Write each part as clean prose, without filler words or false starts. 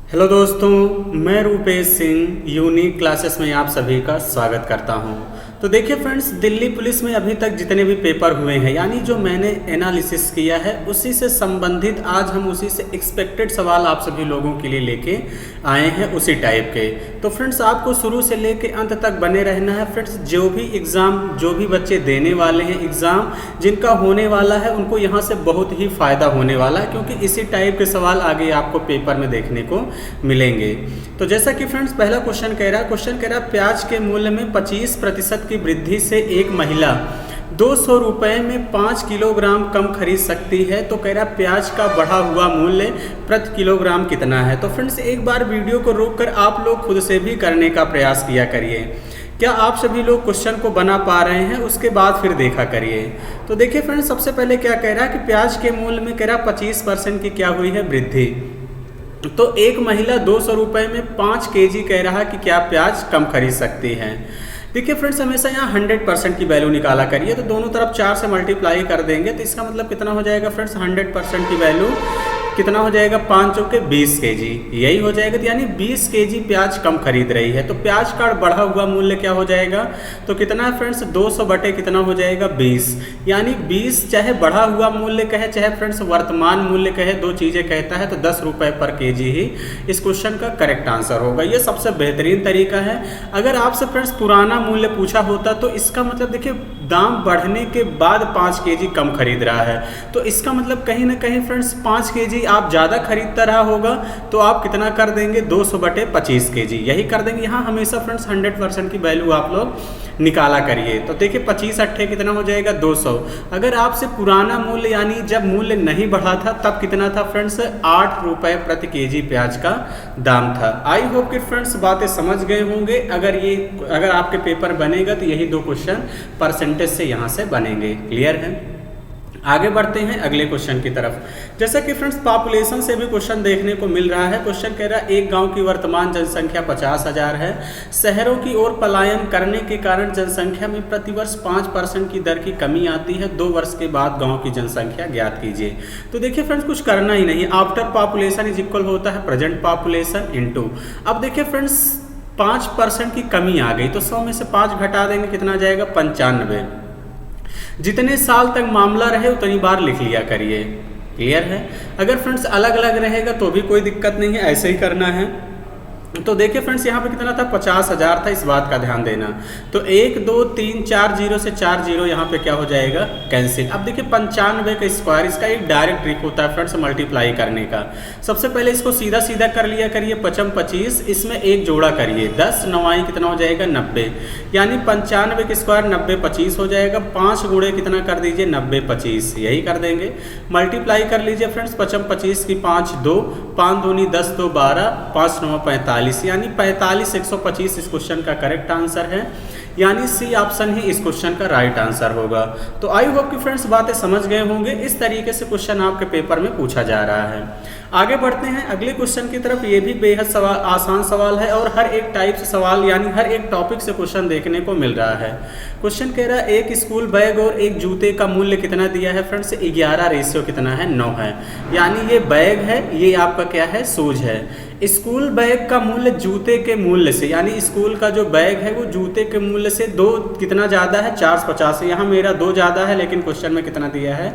Hello दोस्तों, मैं Rupesh Singh unique classes में आप सभी का स्वागत करता हूं। तो देखिए फ्रेंड्स, दिल्ली पुलिस में अभी तक जितने भी पेपर हुए हैं, यानी जो मैंने एनालिसिस किया है उसी से संबंधित आज हम उसी से एक्सपेक्टेड सवाल आप सभी लोगों के लिए लेके आए हैं, उसी टाइप के। तो फ्रेंड्स, आपको शुरू से लेके अंत तक बने रहना है। फ्रेंड्स, जो भी एग्ज़ाम जो भी बच्चे देने वाले हैं, एग्ज़ाम जिनका होने वाला है, उनको यहाँ से बहुत ही फ़ायदा होने वाला है, क्योंकि इसी टाइप के सवाल आगे आपको पेपर में देखने को मिलेंगे। तो जैसा कि फ्रेंड्स पहला क्वेश्चन कह रहा है प्याज के मूल्य में 25% की वृद्धि से एक महिला 200 रुपये में 5 किलोग्राम कम खरीद सकती है। तो कह रहा प्याज का बढ़ा हुआ मूल्य प्रति किलोग्राम कितना है। तो फ्रेंड्स, एक बार वीडियो को रोककर आप लोग खुद से भी करने का प्रयास किया करिए। क्या आप सभी लोग क्वेश्चन को बना पा रहे हैं, उसके बाद फिर देखा करिए। तो देखिए फ्रेंड्स, सबसे पहले क्या कह रहा है कि प्याज के मूल्य में कह रहा 25% की क्या हुई है, वृद्धि। तो एक महिला 200 रुपये में 5 केजी कह रहा कि क्या प्याज कम खरीद सकती है। देखिए फ्रेंड्स, हमेशा यहाँ 100% की वैल्यू निकाला करिए। तो दोनों तरफ 4 से मल्टीप्लाई कर देंगे तो इसका मतलब कितना हो जाएगा फ्रेंड्स, 100% की वैल्यू कितना हो जाएगा, 5 चौके 20 केजी, यही हो जाएगा। तो यानी 20 केजी प्याज कम खरीद रही है। तो प्याज का बढ़ा हुआ मूल्य क्या हो जाएगा, तो कितना है फ्रेंड्स, 200 बटे कितना हो जाएगा, 20। यानी 20 चाहे बढ़ा हुआ मूल्य कहे चाहे फ्रेंड्स वर्तमान मूल्य कहे, दो चीज़ें कहता है, तो 10 रुपये पर केजी ही इस क्वेश्चन का करेक्ट आंसर होगा। ये सबसे बेहतरीन तरीका है। अगर आपसे फ्रेंड्स पुराना मूल्य पूछा होता तो इसका मतलब देखिए दाम बढ़ने के बाद 5 केजी कम खरीद रहा है, तो इसका मतलब कहीं ना कहीं फ्रेंड्स 5 केजी आप ज़्यादा खरीदता रहा होगा, तो आप कितना कर देंगे, 200 बटे 25 केजी, यही कर देंगे। यहाँ हमेशा फ्रेंड्स 100% की वैल्यू आप लोग निकाला करिए। तो देखिए 25 अट्ठे कितना हो जाएगा, 200। अगर आपसे पुराना मूल्य यानी जब मूल्य नहीं बढ़ा था तब कितना था फ्रेंड्स, 8 रुपये प्रति केजी प्याज का दाम था। आई होप कि फ्रेंड्स बातें समझ गए होंगे। अगर आपके पेपर बनेगा तो यही दो क्वेश्चन परसेंटेज से यहाँ से बनेंगे। क्लियर है। आगे बढ़ते हैं अगले क्वेश्चन की तरफ। जैसा कि फ्रेंड्स पॉपुलेशन से भी क्वेश्चन देखने को मिल रहा है। क्वेश्चन कह रहा है एक गांव की वर्तमान जनसंख्या 50,000 है। शहरों की ओर पलायन करने के कारण जनसंख्या में प्रतिवर्ष 5% की दर की कमी आती है। 2 वर्ष के बाद गांव की जनसंख्या ज्ञात कीजिए। तो देखिए फ्रेंड्स, कुछ करना ही नहीं, आफ्टर पॉपुलेशन इज इक्वल होता है प्रेजेंट पॉपुलेशन इनटू। अब देखिए फ्रेंड्स 5% की कमी आ गई, तो 100 में से 5 घटा देंगे, कितना आ जाएगा, 95। जितने साल तक मामला रहे उतनी बार लिख लिया करिए। क्लियर है। अगर फ्रेंड्स अलग अलग रहेगा तो भी कोई दिक्कत नहीं है, ऐसे ही करना है। तो देखिए फ्रेंड्स यहाँ पे कितना था, 50,000 था, इस बात का ध्यान देना। तो 1 2 3 4 जीरो से 4 जीरो यहाँ पे क्या हो जाएगा, कैंसिल। अब देखिए 95 का स्क्वायर, इसका एक डायरेक्ट ट्रिक होता है फ्रेंड्स मल्टीप्लाई करने का। सबसे पहले इसको सीधा सीधा कर लिया करिए, 55 25, इसमें एक जोड़ा करिए, 10 9 कितना हो जाएगा, 90। यानी 95 के स्क्वायर 90 25 हो जाएगा। 5 गुणे कितना कर दीजिए, 90 25, यही कर देंगे। मल्टीप्लाई कर लीजिए फ्रेंड्स, 55 25 की 5 2, 5 दूनी 10 2 12, 5 9 45, यानी 45 125 इस क्वेश्चन का करेक्ट आंसर है। यानी सी ऑप्शन ही इस क्वेश्चन का राइट आंसर होगा। तो आई होप कि फ्रेंड्स बातें समझ गए होंगे। इस तरीके से क्वेश्चन आपके पेपर में पूछा जा रहा है। आगे बढ़ते हैं अगले क्वेश्चन की तरफ। ये भी बेहद आसान सवाल है और हर एक टाइप से सवाल यानी हर एक टॉपिक से क्वेश्चन देखने को मिल रहा है। क्वेश्चन कह रहा है एक स्कूल बैग और एक जूते का मूल्य कितना दिया है फ्रेंड्स, 11 रेशियो कितना है, 9 है। यानी ये बैग है, ये आपका क्या है, शूज है। स्कूल बैग का मूल्य जूते के मूल्य से, यानी स्कूल का जो बैग है वो जूते के मूल्य से 2 कितना ज़्यादा है, 450। यहाँ मेरा 2 ज़्यादा है लेकिन क्वेश्चन में कितना दिया है,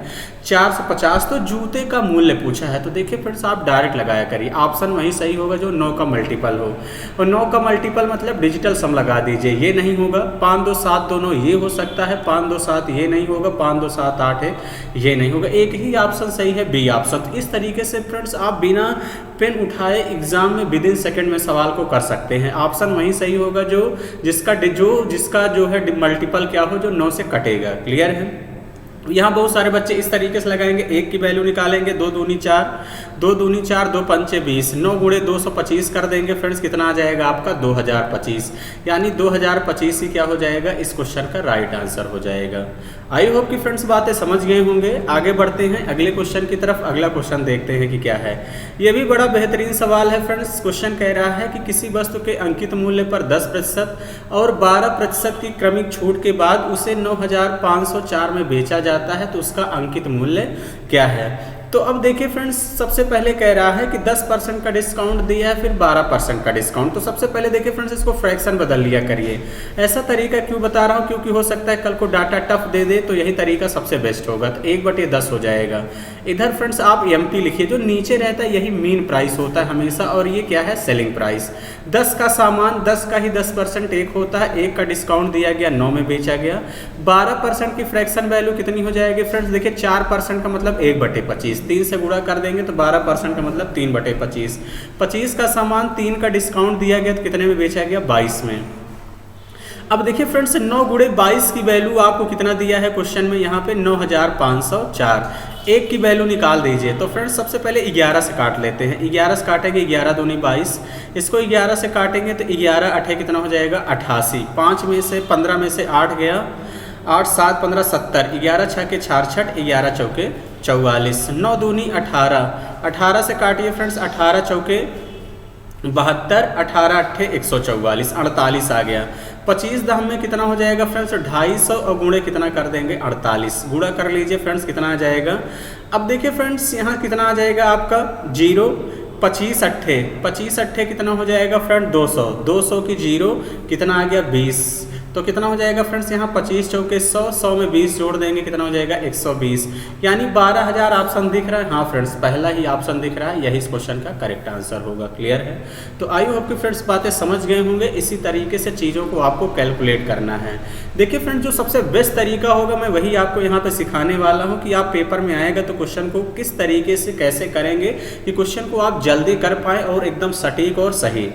450। तो जूते का मूल्य पूछा है। तो देखिए फ्रेंड्स आप डायरेक्ट लगाया करिए, ऑप्शन वही सही होगा जो 9 का मल्टीपल हो। और 9 का मल्टीपल मतलब डिजिटल सम लगा दीजिए, ये नहीं होगा। 5 2 7 दोनों ये हो सकता है, 5 2 7 ये नहीं होगा, 5 2 7 8 है, ये नहीं होगा। एक ही ऑप्शन सही है, बी ऑप्शन। तो इस तरीके से फ्रेंड्स आप बिना पेन उठाए एग्जाम में विदिन सेकंड में सवाल को कर सकते हैं। ऑप्शन वही सही होगा जो जिसका जो है मल्टीपल क्या हो, जो 9 से कटेगा। क्लियर है। यहाँ बहुत सारे बच्चे इस तरीके से लगाएंगे, 1 की वैल्यू निकालेंगे, 2 दूनी 4, 2 दूनी 4, 2 पंचे 20, 9 गुणे 225 कर देंगे फ्रेंड्स, कितना आ जाएगा आपका, 2025। यानी 2025 ही क्या हो जाएगा, इस क्वेश्चन का राइट आंसर हो जाएगा। आई होप कि फ्रेंड्स बातें समझ गए होंगे। आगे बढ़ते हैं अगले क्वेश्चन की तरफ। अगला क्वेश्चन देखते हैं कि क्या है। ये भी बड़ा बेहतरीन सवाल है फ्रेंड्स। क्वेश्चन कह रहा है कि किसी वस्तु के अंकित मूल्य पर 10% और 12% की क्रमिक छूट के बाद उसे 9,504 में बेचा जाता है, तो उसका अंकित मूल्य क्या है। तो अब देखिए फ्रेंड्स, सबसे पहले कह रहा है कि 10% का डिस्काउंट दिया है, फिर 12% का डिस्काउंट। तो सबसे पहले देखिए फ्रेंड्स, इसको फ्रैक्शन बदल लिया करिए। ऐसा तरीका क्यों बता रहा हूँ, क्योंकि हो सकता है कल को डाटा टफ दे दे, तो यही तरीका सबसे बेस्ट होगा। तो 1/10 हो जाएगा। इधर फ्रेंड्स आप एमपी लिखिए, जो नीचे रहता है यही मीन प्राइस होता है हमेशा, और ये क्या है, सेलिंग प्राइस। 10 का सामान 10 का ही 10% एक होता है, 1 का डिस्काउंट दिया गया, 9 में बेचा गया। 12% की फ्रैक्शन वैल्यू कितनी हो जाएगी फ्रेंड्स, देखिए 4% का मतलब 1/25, 3 से गुणा कर देंगे तो 12% का मतलब 3/25। 25 का सामान 3 का डिस्काउंट दिया गया तो कितने में बेचा गया, 22 में। अब देखिए फ्रेंड्स, 9 गुणे 22 की वैल्यू आपको कितना दिया है क्वेश्चन में, यहाँ पे 9504। 1 की वैल्यू निकाल दीजिए। तो फ्रेंड्स सबसे पहले 11 से काट लेते हैं। 11 से काटेंगे, 11 दूनी 22। इसको 11 से काटेंगे तो 11 8 कितना हो जाएगा, 88। 5 में से 15 में से 8 गया, 8 7 15 70। 11 6 के 66, 11 चौके 44। 9 दूनी 18। 18 से काटिए फ्रेंड्स, 18 चौके 72, 18 अट्ठे 144, 48 आ गया। 25 दाम में कितना हो जाएगा फ्रेंड्स, 250, और गुणे कितना कर देंगे, 48। गुणा कर लीजिए फ्रेंड्स, कितना आ जाएगा। अब देखिए फ्रेंड्स, यहाँ कितना आ जाएगा आपका 0। 25 अट्ठे कितना हो जाएगा फ्रेंड, 200। 200 की 0 कितना आ गया, 20। तो कितना हो जाएगा फ्रेंड्स, यहाँ 25 चौके 100, 100 में 20 जोड़ देंगे, कितना हो जाएगा, 120। यानी 12,000 ऑप्शन दिख रहा है। हाँ फ्रेंड्स, पहला ही ऑप्शन दिख रहा है, यही इस क्वेश्चन का करेक्ट आंसर होगा। क्लियर है। तो आई होप कि फ्रेंड्स बातें समझ गए होंगे। इसी तरीके से चीज़ों को आपको कैलकुलेट करना है। देखिए फ्रेंड्स, जो सबसे बेस्ट तरीका होगा मैं वही आपको यहाँ पे सिखाने वाला हूँ कि आप पेपर में आएगा तो क्वेश्चन को किस तरीके से कैसे करेंगे कि क्वेश्चन को आप जल्दी कर पाएँ और एकदम सटीक और सही।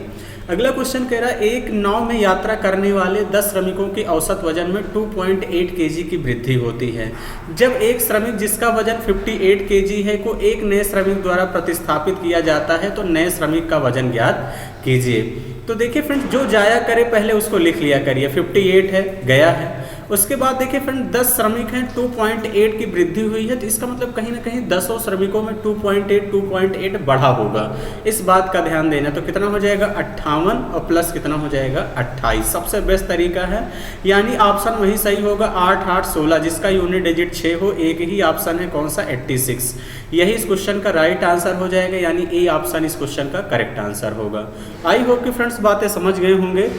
अगला क्वेश्चन कह रहा है, एक नाव में यात्रा करने वाले 10 श्रमिकों के औसत वजन में 2.8 kg की वृद्धि होती है। जब एक श्रमिक जिसका वजन 58 kg है को एक नए श्रमिक द्वारा प्रतिस्थापित किया जाता है तो नए श्रमिक का वजन ज्ञात कीजिए। तो देखिए फ्रेंड्स, जो जाया करे पहले उसको लिख लिया करिए। 58 है, गया है। उसके बाद देखिए फ्रेंड, 10 श्रमिक हैं, 2.8 की वृद्धि हुई है, तो इसका मतलब कहीं ना कहीं 10 श्रमिकों में 2.8 बढ़ा होगा। इस बात का ध्यान देना। तो कितना हो जाएगा, 58, और प्लस कितना हो जाएगा, 28। सबसे बेस्ट तरीका है, यानी ऑप्शन वही सही होगा, 8 8 16, जिसका यूनिट डिजिट 6 हो। एक ही ऑप्शन है, कौन सा, 86। यही इस क्वेश्चन का राइट आंसर हो जाएगा, यानी ए ऑप्शन इस क्वेश्चन का करेक्ट आंसर होगा। आई होप कि फ्रेंड्स बातें समझ गए होंगे।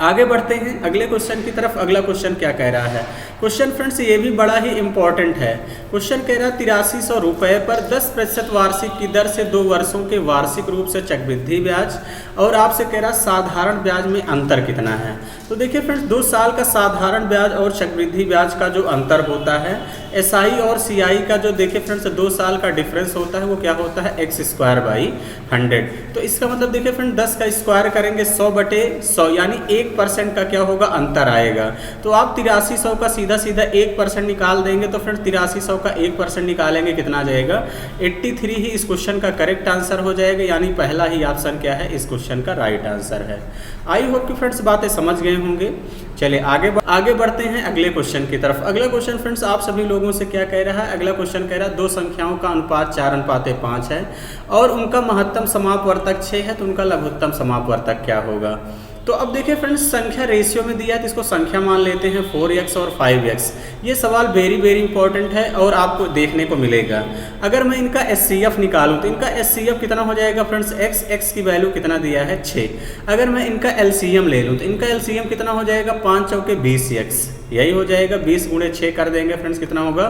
आगे बढ़ते हैं अगले क्वेश्चन की तरफ। अगला क्वेश्चन क्या कह रहा है, क्वेश्चन फ्रेंड्स ये भी बड़ा ही इंपॉर्टेंट है। क्वेश्चन कह रहा है 8300 रुपये पर 10% वार्षिक की दर से 2 वर्षों के वार्षिक रूप से चक्रवृद्धि ब्याज, और आपसे कह रहा साधारण ब्याज में अंतर कितना है। तो देखिए फ्रेंड्स, 2 साल का साधारण ब्याज और चक्रवृद्धि ब्याज का जो अंतर होता है, एसआई और सीआई का जो देखिए फ्रेंड्स 2 साल का डिफरेंस होता है, वो क्या होता है, x²/100। तो इसका मतलब देखिए फ्रेंड, 10 का स्क्वायर करेंगे 100/100, यानी 1% का क्या होगा, अंतर आएगा। तो आप 8300 का सीधा 1% निकाल देंगे। तो फ्रेंड्स 8300 का 1% निकालेंगे, कितना आ जाएगा, 83 ही इस क्वेश्चन का करेक्ट आंसर हो जाएगा, यानी पहला ही ऑप्शन क्या है, इस क्वेश्चन का राइट आंसर है। आई होप कि फ्रेंड्स बातें समझ गए होंगे। चलिए आगे बढ़ते हैं अगले क्वेश्चन की तरफ। अगला क्वेश्चन फ्रेंड्स आप सभी लोगों से क्या कह रहा है, अगला क्वेश्चन कह रहा है 2 संख्याओं का अनुपात 4:5 है और उनका महत्तम समापवर्तक 6 है, तो उनका लघुत्तम समापवर्तक क्या होगा। तो अब देखिए फ्रेंड्स, संख्या रेशियो में दिया है तो इसको संख्या मान लेते हैं, 4x और 5x। ये सवाल वेरी इंपॉर्टेंट है और आपको देखने को मिलेगा। अगर मैं इनका HCF निकालूं तो इनका HCF कितना हो जाएगा फ्रेंड्स, x की वैल्यू कितना दिया है, 6। अगर मैं इनका LCM ले लूं तो इनका LCM कितना हो जाएगा, 5 चौके 20x, यही हो जाएगा। 20 गुणे 6 कर देंगे फ्रेंड्स, कितना होगा,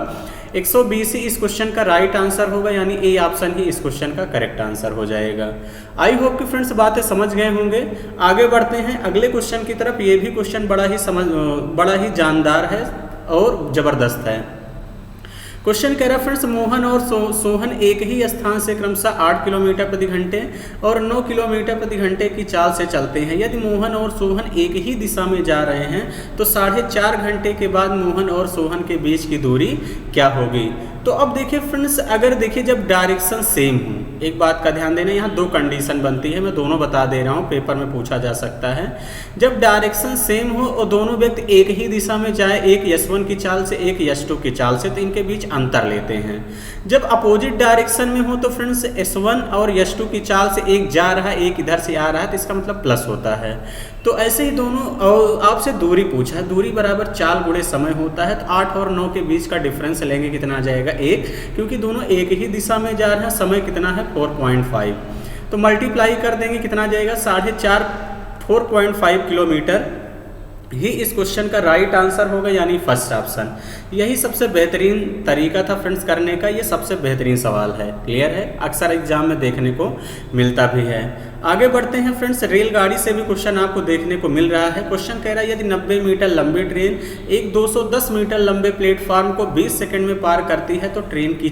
120 ही इस क्वेश्चन का राइट आंसर होगा, यानी ए ऑप्शन ही इस क्वेश्चन का करेक्ट आंसर हो जाएगा। आई होप कि फ्रेंड्स बातें समझ गए होंगे। आगे बढ़ते हैं अगले क्वेश्चन की तरफ। ये भी क्वेश्चन बड़ा ही जानदार है और ज़बरदस्त है। क्वेश्चन कह रहा है फ्रेंड्स, मोहन और सोहन एक ही स्थान से क्रमशः 8 किलोमीटर प्रति घंटे और 9 किलोमीटर प्रति घंटे की चाल से चलते हैं। यदि मोहन और सोहन एक ही दिशा में जा रहे हैं तो 4.5 घंटे के बाद मोहन और सोहन के बीच की दूरी क्या होगी। तो अब देखिए फ्रेंड्स, अगर देखिए जब डायरेक्शन सेम हो, एक बात का ध्यान देना, यहाँ 2 कंडीशन बनती है, मैं दोनों बता दे रहा हूँ, पेपर में पूछा जा सकता है। जब डायरेक्शन सेम हो और दोनों व्यक्ति एक ही दिशा में जाए, एक यश1 की चाल से एक यश2 की चाल से, तो इनके बीच अंतर लेते हैं। जब अपोजिट डायरेक्शन में हो तो फ्रेंड्स यश1 और यश2 की चाल से एक जा रहा है, एक इधर से आ रहा है, तो इसका मतलब प्लस होता है। तो ऐसे ही दोनों, और आपसे दूरी पूछा है, दूरी बराबर चाल गुणे समय होता है, तो 8 और 9 के बीच का डिफरेंस लेंगे, कितना आ जाएगा, जाएगा 1, क्योंकि दोनों एक ही दिशा में जा रहे हैं। समय कितना है 4.5, तो मल्टीप्लाई कर देंगे कितना जाएगा 4.5, 4.5 किलोमीटर ही इस क्वेश्चन का राइट आंसर होगा, यानी फर्स्ट ऑप्शन। यही सबसे बेहतरीन तरीका था फ्रेंड्स करने का, ये सबसे बेहतरीन सवाल है। क्लियर है, अक्सर एग्जाम में देखने को मिलता भी है। आगे बढ़ते हैं फ्रेंड्स, रेलगाड़ी से भी क्वेश्चन आपको देखने को मिल रहा है। क्वेश्चन कह रहा है यदि 90 मीटर लंबी ट्रेन एक 210 मीटर लंबे प्लेटफार्म को 20 सेकंड में पार करती है तो ट्रेन की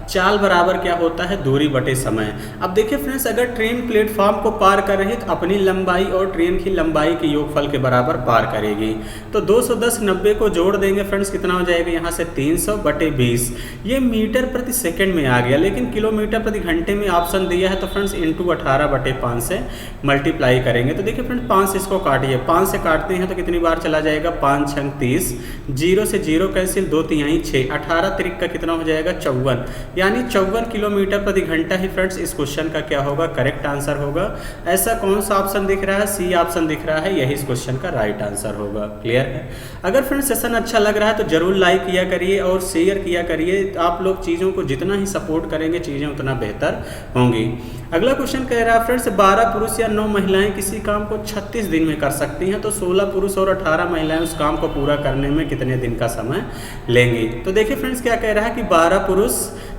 चाल बराबर क्या होता है, दूरी बटे समय। अब देखिए फ्रेंड्स, अगर ट्रेन प्लेटफार्म को पार कर रही है तो अपनी लंबाई और ट्रेन की लंबाई के योगफल के बराबर पार करेगी। तो 210 90 को जोड़ देंगे फ्रेंड्स, कितना हो जाएगा यहाँ से 300 बटे 20। ये मीटर प्रति सेकंड में आ गया, लेकिन किलोमीटर प्रति घंटे में ऑप्शन दिया है, तो फ्रेंड्स इंटू 18 बटे 5 से मल्टीप्लाई करेंगे। तो देखिए फ्रेंड्स 5 से इसको काटिए, 5 से काटते हैं तो कितनी बार चला जाएगा, 5 छंग 30, 0 से 0 कैंसिल, 2 तिहाई 6, 18 त्रिक का कितना हो जाएगा 54, यानी 54 किलोमीटर प्रति घंटा ही फ्रेंड्स इस क्वेश्चन का क्या होगा, करेक्ट आंसर होगा। ऐसा कौन सा ऑप्शन दिख रहा है, सी ऑप्शन दिख रहा है, यही इस क्वेश्चन का राइट आंसर होगा। क्लियर है। अगर फ्रेंड्स सेशन अच्छा लग रहा है तो जरूर लाइक किया करिए और शेयर किया करिए। आप लोग चीज़ों को जितना ही सपोर्ट करेंगे चीज़ें उतना बेहतर होंगी। अगला क्वेश्चन कह रहा है फ्रेंड्स, 12 पुरुष या 9 महिलाएं किसी काम को 36 दिन में कर सकती हैं, तो 16 पुरुष और 18 महिलाएं उस काम को पूरा करने में कितने दिन का समय लेंगी। तो देखिए फ्रेंड्स क्या कह रहा है कि 12 पुरुष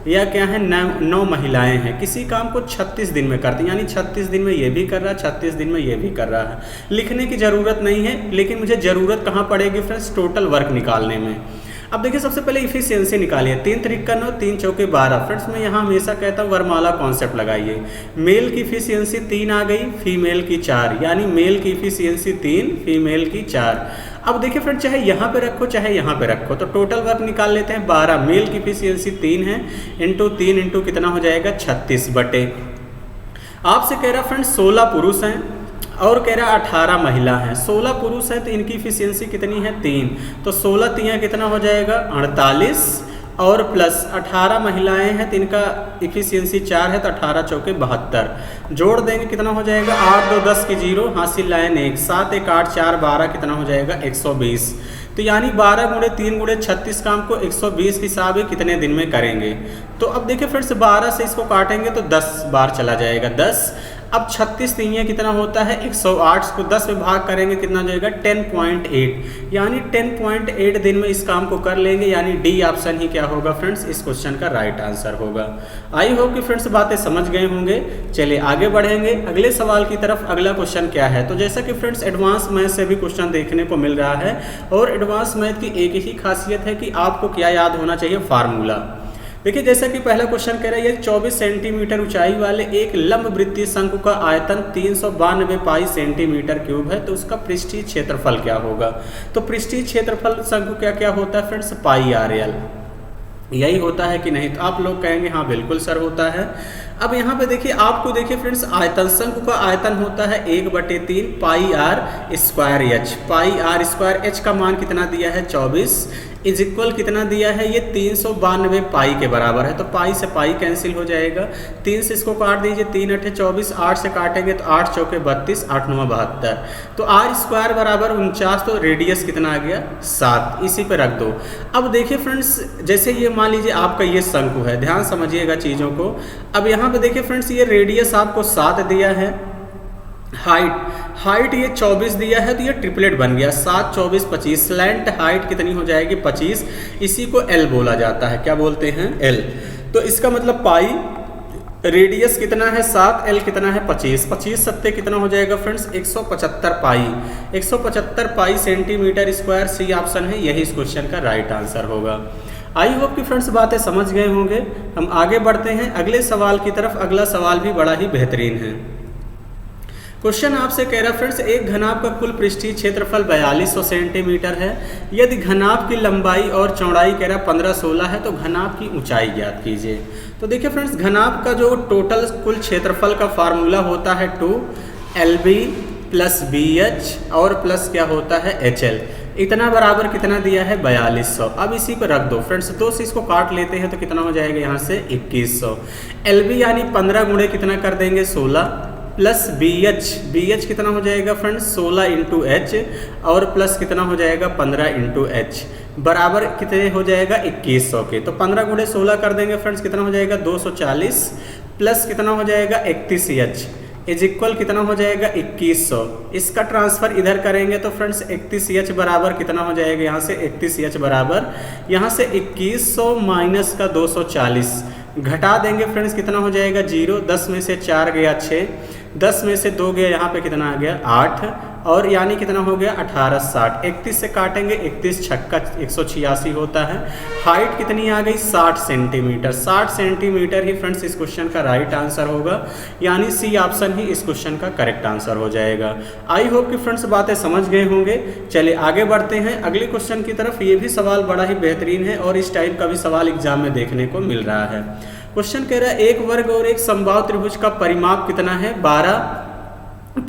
या क्या है 9 महिलाएं हैं, किसी काम को 36 दिन में करती हैं, यानी 36 दिन में ये भी कर रहा है, 36 दिन में ये भी कर रहा है। लिखने की ज़रूरत नहीं है, लेकिन मुझे ज़रूरत कहाँ पड़ेगी फ्रेंड्स, टोटल वर्क निकालने में। अब देखिए सबसे पहले इफिशियंसी निकालिए, 3 त्रिक का 9, 3 चौके 12। फ्रेंड्स मैं यहाँ हमेशा कहता हूँ वरमाला कॉन्सेप्ट लगाइए। मेल की इफिशियंसी 3 आ गई, फीमेल की 4, यानी मेल की इफिशियंसी 3, फीमेल की 4। अब देखिए फ्रेंड चाहे यहाँ पे रखो चाहे यहाँ पे रखो, तो टोटल वर्क निकाल लेते हैं। 12 मेल की इफिशियंसी 3 है, इंटू 3 इंटू कितना हो जाएगा 36 बटे। आपसे कह रहा फ्रेंड्स 16 पुरुष हैं और कह रहा 18 महिला हैं। 16 पुरुष हैं तो इनकी इफिशियंसी कितनी है 3, तो 16 3 कितना हो जाएगा 48, और प्लस 18 महिलाएं हैं तो इनका इफिशियंसी 4 है, तो 18 चौके 72। जोड़ देंगे कितना हो जाएगा 8 2 10 की 0, हासिल लाइन 1, 7 1 8 4 12 कितना हो जाएगा 120। तो यानी 12 गुणे 3 गुणे 36 काम को 120 के हिसाब से कितने दिन में करेंगे। तो अब देखिए फ्रेंड्स 12 से इसको काटेंगे तो 10 बार चला जाएगा 10। अब 36 3 कितना होता है 108, को 10 में भाग करेंगे कितना हो जाएगा 10.8, यानी 10.8 दिन में इस काम को कर लेंगे, यानी डी ऑप्शन ही क्या होगा फ्रेंड्स इस क्वेश्चन का राइट आंसर होगा। आई होप कि फ्रेंड्स बातें समझ गए होंगे। चलिए आगे बढ़ेंगे अगले सवाल की तरफ। अगला क्वेश्चन क्या है, तो जैसा कि फ्रेंड्स एडवांस मैथ से भी क्वेश्चन देखने को मिल रहा है, और एडवांस मैथ की एक ही खासियत है कि आपको क्या याद होना चाहिए, फार्मूला। देखिए जैसा कि पहला क्वेश्चन कह रहा है, 24 सेंटीमीटर ऊंचाई वाले एक लंब वृत्तीय शंकु का आयतन 392 पाई सेंटीमीटर क्यूब है, तो उसका पृष्ठीय क्षेत्रफल क्या होगा। तो पृष्ठीय क्षेत्रफल शंकु क्या क्या होता है फ्रेंड्स, पाई RL, यही होता है कि नहीं। तो आप लोग कहेंगे हाँ बिल्कुल सर होता है। अब यहाँ पे देखिए आपको देखिए फ्रेंड्स आयतन, शंकु का आयतन होता है 1/3 पाई R स्क्वायर H। पाई R स्क्वायर H का मान कितना दिया है 24, इज इक्वल कितना दिया है ये 392 पाई के बराबर है। तो पाई से पाई कैंसिल हो जाएगा, 3 से इसको काट दीजिए, 3 8 24, 8 से काटेंगे तो 8 चौके 32, 8 9 72। तो R स्क्वायर बराबर 49, तो रेडियस कितना आ गया 7, इसी पे रख दो। अब देखिए फ्रेंड्स जैसे ये मान लीजिए आपका ये शंकु है, ध्यान समझिएगा चीज़ों को। अब यहाँ पे देखिए फ्रेंड्स ये रेडियस आपको 7 दिया है, हाइट ये 24 दिया है, तो ये ट्रिपलेट बन गया 7 24 25। स्लैंट हाइट कितनी हो जाएगी 25, इसी को L बोला जाता है, क्या बोलते हैं L। तो इसका मतलब पाई रेडियस कितना है 7, L कितना है 25, 25 सत्ते कितना हो जाएगा friends 175 pi, 175 pi centimeter square. C option है, यही इस क्वेश्चन का राइट आंसर होगा। आई होप कि फ्रेंड्स बातें समझ गए होंगे। हम आगे बढ़ते हैं अगले सवाल की तरफ। अगला सवाल भी बड़ा ही बेहतरीन है। क्वेश्चन आपसे कह रहा फ्रेंड्स, एक घनाभ का कुल पृष्ठीय क्षेत्रफल 4200 सेंटीमीटर है। यदि घनाभ की लंबाई और चौड़ाई कह रहा 15-16 है, तो घनाभ की ऊंचाई ज्ञात कीजिए। तो देखिए फ्रेंड्स घनाभ का जो टोटल कुल क्षेत्रफल का फार्मूला होता है 2LB + BH और प्लस क्या होता है HL। इतना बराबर कितना दिया है 4200। अब इसी पर रख दो फ्रेंड्स, 2 से इसको काट लेते हैं तो कितना हो जाएगा यहाँ से 2100। LB यानी 15 गुणे कितना कर देंगे 16, प्लस BH कितना हो जाएगा फ्रेंड्स 16 × H, और प्लस कितना हो जाएगा 15 × H। बराबर कितने हो जाएगा 2100 के। तो 15 गुणे 16 कर देंगे फ्रेंड्स, कितना हो जाएगा 240 प्लस कितना हो जाएगा 31H इज इक्वल कितना हो जाएगा 2100। इसका ट्रांसफर इधर करेंगे तो फ्रेंड्स 31H बराबर कितना हो जाएगा, यहाँ से 31H बराबर यहाँ से 2100 माइनस का 240 घटा देंगे फ्रेंड्स, कितना हो जाएगा 0। 10 में से 4 गया 6, 10 में से 2 गया, यहाँ पे कितना आ गया 8, और यानी कितना हो गया 1860। 31 से काटेंगे 31 छक्का 186 होता है। हाइट कितनी आ गई 60 सेंटीमीटर। 60 सेंटीमीटर ही फ्रेंड्स इस क्वेश्चन का राइट आंसर होगा, यानी सी ऑप्शन ही इस क्वेश्चन का करेक्ट आंसर हो जाएगा। आई होप कि फ्रेंड्स बातें समझ गए होंगे। चलिए आगे बढ़ते हैं अगले क्वेश्चन की तरफ। ये भी सवाल बड़ा ही बेहतरीन है और इस टाइप का भी सवाल एग्जाम में देखने को मिल रहा है। क्वेश्चन कह रहा है एक वर्ग और एक समबाहु त्रिभुज का परिमाप कितना है, 12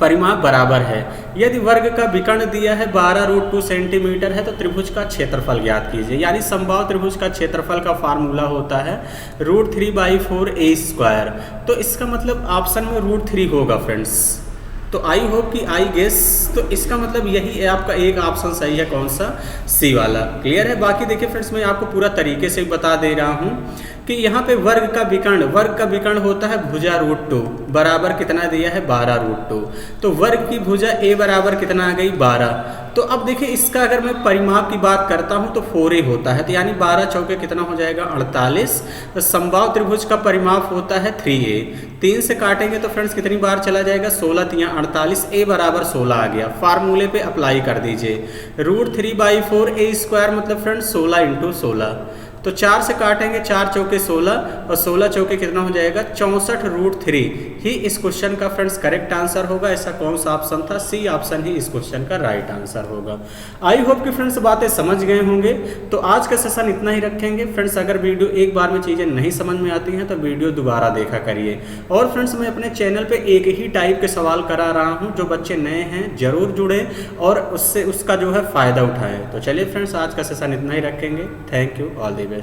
परिमाप बराबर है। यदि वर्ग का विकर्ण दिया है 12√2 सेंटीमीटर है तो त्रिभुज का क्षेत्रफल ज्ञात कीजिए। यानी समबाहु त्रिभुज का क्षेत्रफल का फार्मूला होता है √3/4a²। तो इसका मतलब ऑप्शन में √3 होगा फ्रेंड्स। तो आई होप कि आई गेस, तो इसका मतलब यही है आपका एक ऑप्शन सही है, कौन सा, सी वाला। क्लियर है। बाकी देखिए फ्रेंड्स मैं आपको पूरा तरीके से बता दे रहा हूँ कि यहाँ पे वर्ग का विकर्ण होता है भुजा √2 बराबर कितना दिया है 12√2। तो वर्ग की भुजा a बराबर कितना आ गई 12। तो अब देखिए इसका अगर मैं परिमाप की बात करता हूँ तो 4a होता है, तो यानी 12 चौके कितना हो जाएगा 48। तो समबाहु त्रिभुज का परिमाप होता है 3a। 3 से काटेंगे तो फ्रेंड्स कितनी बार चला जाएगा 16 × 48, a बराबर 16 आ गया। फार्मूले पे अप्लाई कर दीजिए, √3/4a² मतलब फ्रेंड्स 16 × 16। तो 4 से काटेंगे, 4 चौके 16 और 16 चौके कितना हो जाएगा 64√3 ही इस क्वेश्चन का फ्रेंड्स करेक्ट आंसर होगा। ऐसा कौन सा ऑप्शन था, सी ऑप्शन ही इस क्वेश्चन का राइट आंसर होगा। आई होप कि फ्रेंड्स बातें समझ गए होंगे। तो आज का सेशन इतना ही रखेंगे फ्रेंड्स। अगर वीडियो एक बार में चीज़ें नहीं समझ में आती हैं तो वीडियो दोबारा देखा करिए। और फ्रेंड्स मैं अपने चैनल पर एक ही टाइप के सवाल करा रहा हूँ, जो बच्चे नए हैं जरूर जुड़े और उससे उसका जो है फ़ायदा उठाएँ। तो चलिए फ्रेंड्स आज का सेशन इतना ही रखेंगे। Thank you, all the best.